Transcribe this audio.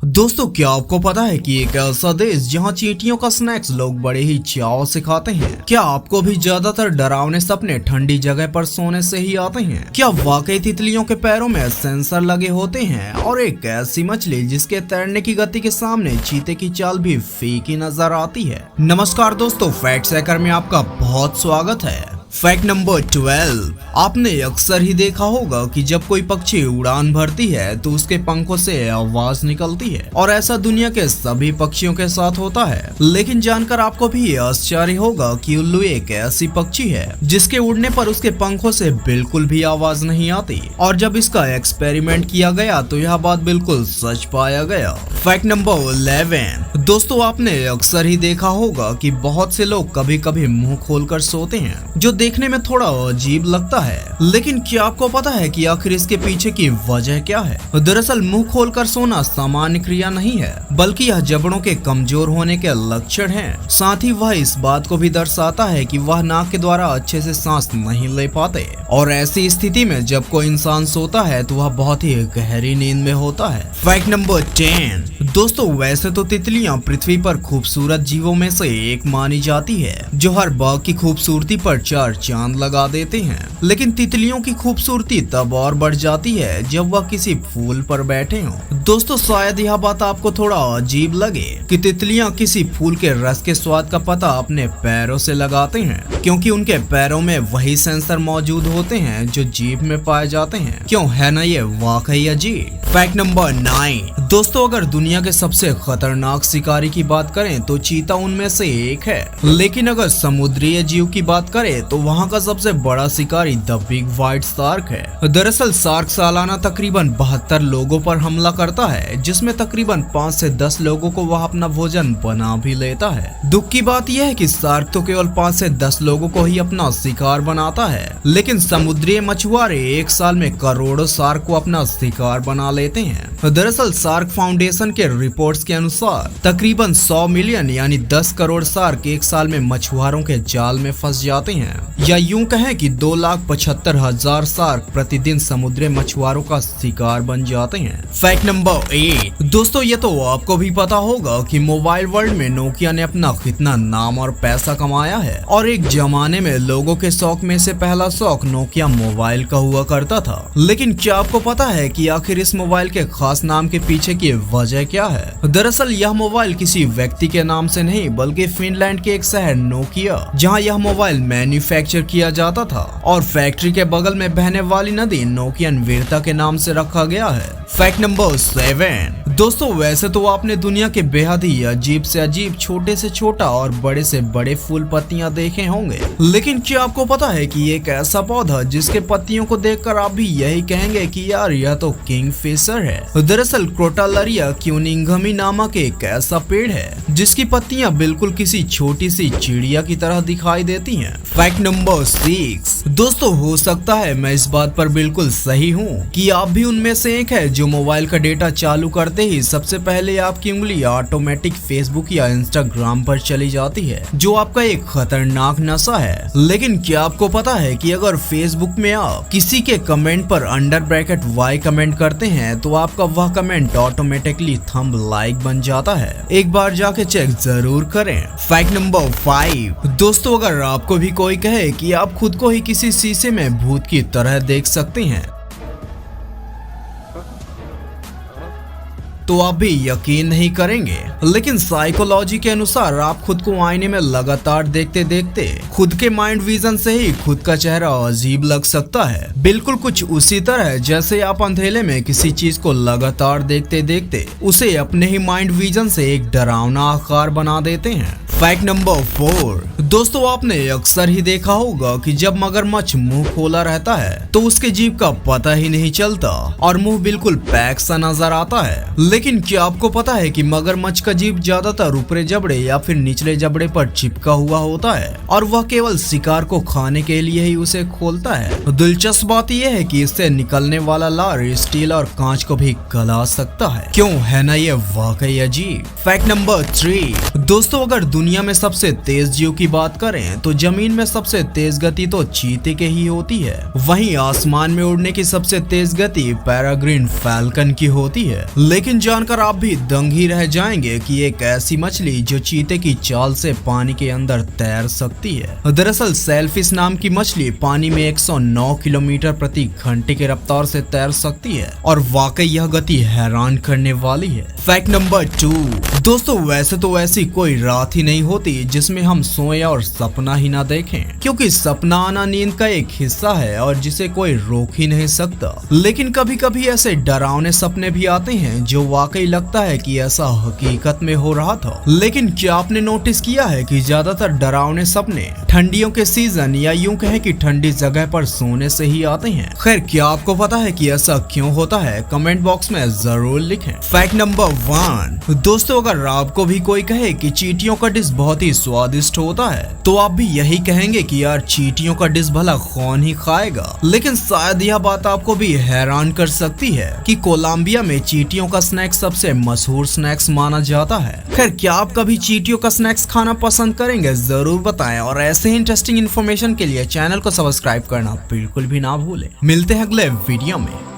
दोस्तों, क्या आपको पता है कि एक ऐसा देश जहां चींटियों का स्नैक्स लोग बड़े ही चाव से खाते हैं। क्या आपको भी ज्यादातर डरावने सपने ठंडी जगह पर सोने से ही आते हैं? क्या वाकई तितलियों के पैरों में सेंसर लगे होते हैं और एक ऐसी मछली जिसके तैरने की गति के सामने चीते की चाल भी फीकी नजर आती है? नमस्कार दोस्तों, फैक्ट चेकर में आपका बहुत स्वागत है। Fact number 12। आपने अक्सर ही देखा होगा कि जब कोई पक्षी उड़ान भरती है तो उसके पंखों से आवाज निकलती है और ऐसा दुनिया के सभी पक्षियों के साथ होता है। लेकिन जानकर आपको भी आश्चर्य होगा कि उल्लू एक ऐसी पक्षी है जिसके उड़ने पर उसके पंखों से बिल्कुल भी आवाज नहीं आती, और जब इसका एक्सपेरिमेंट किया गया तो यह बात बिल्कुल सच पाया गया। Fact number 11। दोस्तों, आपने अक्सर ही देखा होगा कि बहुत से लोग कभी कभी मुंह खोलकर सोते हैं, जो देखने में थोड़ा अजीब लगता है। लेकिन क्या आपको पता है कि आखिर इसके पीछे की वजह क्या है? दरअसल मुंह खोलकर सोना सामान्य क्रिया नहीं है, बल्कि यह जबड़ों के कमजोर होने के लक्षण हैं। साथ ही वह इस बात को भी दर्शाता है कि वह नाक के द्वारा अच्छे से सांस नहीं ले पाते, और ऐसी स्थिति में जब कोई इंसान सोता है तो वह बहुत ही गहरी नींद में होता है। Fact number 10। दोस्तों, वैसे तो तितलियां पृथ्वी पर खूबसूरत जीवों में से एक मानी जाती है, जो हर बाग की खूबसूरती पर चार चांद लगा देते हैं। लेकिन तितलियों की खूबसूरती तब और बढ़ जाती है जब वह किसी फूल पर बैठे हों। दोस्तों, शायद यह बात आपको थोड़ा अजीब लगे कि तितलियां किसी फूल के रस के स्वाद का पता अपने पैरों से लगाते हैं, क्योंकि उनके पैरों में वही सेंसर मौजूद होते हैं जो जीभ में पाए जाते हैं। क्यों है ना ये वाकई अजीब? Fact number 9। दोस्तों, अगर दुनिया के सबसे खतरनाक शिकारी की बात करें तो चीता उनमें से एक है। लेकिन अगर समुद्री जीव की बात करें तो वहाँ का सबसे बड़ा शिकारी द बिग व्हाइट शार्क है। दरअसल शार्क सालाना तकरीबन 72 लोगों पर हमला करता है, जिसमें तकरीबन 5 से 10 लोगों को वह अपना भोजन बना भी लेता है। दुख की बात यह है कि शार्क तो केवल 5 से 10 लोगों को ही अपना शिकार बनाता है, लेकिन समुद्री मछुआरे एक साल में करोड़ों शार्क को अपना शिकार बना लेते हैं। दरअसल शार्क फाउंडेशन के रिपोर्ट्स के अनुसार तकरीबन 100 मिलियन यानी 10 करोड़ शार्क एक साल में मछुआरों के जाल में फंस जाते हैं, या यूं कहें कि 2,75,000 शार्क प्रतिदिन समुद्री मछुआरों का शिकार बन जाते हैं। Fact number 8। दोस्तों, ये तो आपको भी पता होगा कि मोबाइल वर्ल्ड में नोकिया ने अपना कितना नाम और पैसा कमाया है, और एक जमाने में लोगों के शौक में से पहला शौक नोकिया मोबाइल का हुआ करता था। लेकिन क्या आपको पता है कि आखिर इस मोबाइल के खास नाम के पीछे की वजह क्या है? दरअसल यह मोबाइल किसी व्यक्ति के नाम से नहीं, बल्कि फिनलैंड के एक शहर नोकिया, जहां यह मोबाइल मैन्युफैक्चर किया जाता था, और फैक्ट्री के बगल में बहने वाली नदी नोकियन वीरता के नाम से रखा गया है। Fact number 7। दोस्तों, वैसे तो आपने दुनिया के बेहद ही अजीब से अजीब, छोटे से छोटा और बड़े से बड़े फूल पत्तियां देखे होंगे, लेकिन क्या आपको पता है कि एक ऐसा पौधा जिसके पत्तियों को देखकर आप भी यही कहेंगे कि यार यह तो किंगफिशर है? दरअसल क्रोटालरिया क्यूनिंगमी नामक एक ऐसा पेड़ है जिसकी पत्तियां बिल्कुल किसी छोटी सी चिड़िया की तरह दिखाई देती हैं। Fact number 6। दोस्तों, हो सकता है मैं इस बात पर बिल्कुल सही हूँ कि आप भी उनमें से एक है जो मोबाइल का डेटा चालू करते ही सबसे पहले आपकी उंगली ऑटोमेटिक फेसबुक या इंस्टाग्राम पर चली जाती है, जो आपका एक खतरनाक नशा है। लेकिन क्या आपको पता है कि अगर फेसबुक में आप किसी के कमेंट पर अंडर ब्रैकेट वाई कमेंट करते हैं तो आपका वह कमेंट ऑटोमेटिकली थंब लाइक बन जाता है? एक बार जाके चेक जरूर करें। Fact number 5। दोस्तों, अगर आपको भी कोई कहे कि आप खुद को ही किसी शीशे में भूत की तरह देख सकते हैं तो आप भी यकीन नहीं करेंगे, लेकिन साइकोलॉजी के अनुसार आप खुद को आईने में लगातार देखते देखते खुद के माइंड विजन से ही खुद का चेहरा अजीब लग सकता है। बिल्कुल कुछ उसी तरह जैसे आप अंधेरे में किसी चीज को लगातार देखते देखते उसे अपने ही माइंड विजन से एक डरावना आकार बना देते हैं। Fact number 4। दोस्तों, आपने अक्सर ही देखा होगा कि जब मगरमच्छ मुंह खोला रहता है तो उसके जीभ का पता ही नहीं चलता और मुंह बिल्कुल पैक सा नजर आता है। लेकिन क्या आपको पता है कि मगरमच्छ का जीभ ज्यादातर ऊपरी जबड़े या फिर निचले जबड़े पर चिपका हुआ होता है और वह केवल शिकार को खाने के लिए ही उसे खोलता है। दिलचस्प बात यह है कि इससे निकलने वाला लार स्टील और कांच को भी गला सकता है। क्यों है ना ये वाकई अजीब। Fact number 3। दोस्तों अगर दुनिया में सबसे तेज जीव की बात करें तो जमीन में सबसे तेज गति तो चीते के ही होती है। वहीं आसमान में उड़ने की सबसे तेज गति पैराग्रीन फैल्कन की होती है। लेकिन जानकर आप भी दंग ही रह जाएंगे कि एक ऐसी मछली जो चीते की चाल से पानी के अंदर तैर सकती है। दरअसल सेलफिश नाम की मछली पानी में 109 किलोमीटर प्रति घंटे की रफ्तार से तैर सकती है और वाकई यह गति हैरान करने वाली है। Fact number 2। दोस्तों वैसे तो ऐसी कोई रात ही नहीं होती जिसमें हम सोए और सपना ही ना देखें, क्योंकि सपना आना नींद का एक हिस्सा है और जिसे कोई रोक ही नहीं सकता। लेकिन कभी कभी ऐसे डरावने सपने भी आते हैं जो वाकई लगता है कि ऐसा हकीकत में हो रहा था। लेकिन क्या आपने नोटिस किया है कि ज्यादातर डरावने सपने ठंडियों के सीजन या यूं कहें कि ठंडी जगह पर सोने से ही आते हैं। खैर क्या आपको पता है कि ऐसा क्यों होता है? कमेंट बॉक्स में जरूर लिखें। Fact number 1। दोस्तों अगर आपको भी कोई कहे कि चींटियों का डिश बहुत ही स्वादिष्ट होता है तो आप भी यही कहेंगे कि यार चींटियों का डिश भला कौन ही खाएगा। लेकिन शायद यह बात आपको भी हैरान कर सकती है कि कोलंबिया में चींटियों का स्नैक्स सबसे मशहूर स्नैक्स माना जाता है। खैर क्या आप कभी चींटियों का स्नैक्स खाना पसंद करेंगे? जरूर बताएं और ऐसे ही इंटरेस्टिंग इन्फॉर्मेशन के लिए चैनल को सब्सक्राइब करना बिल्कुल भी ना भूलें। मिलते हैं अगले वीडियो में।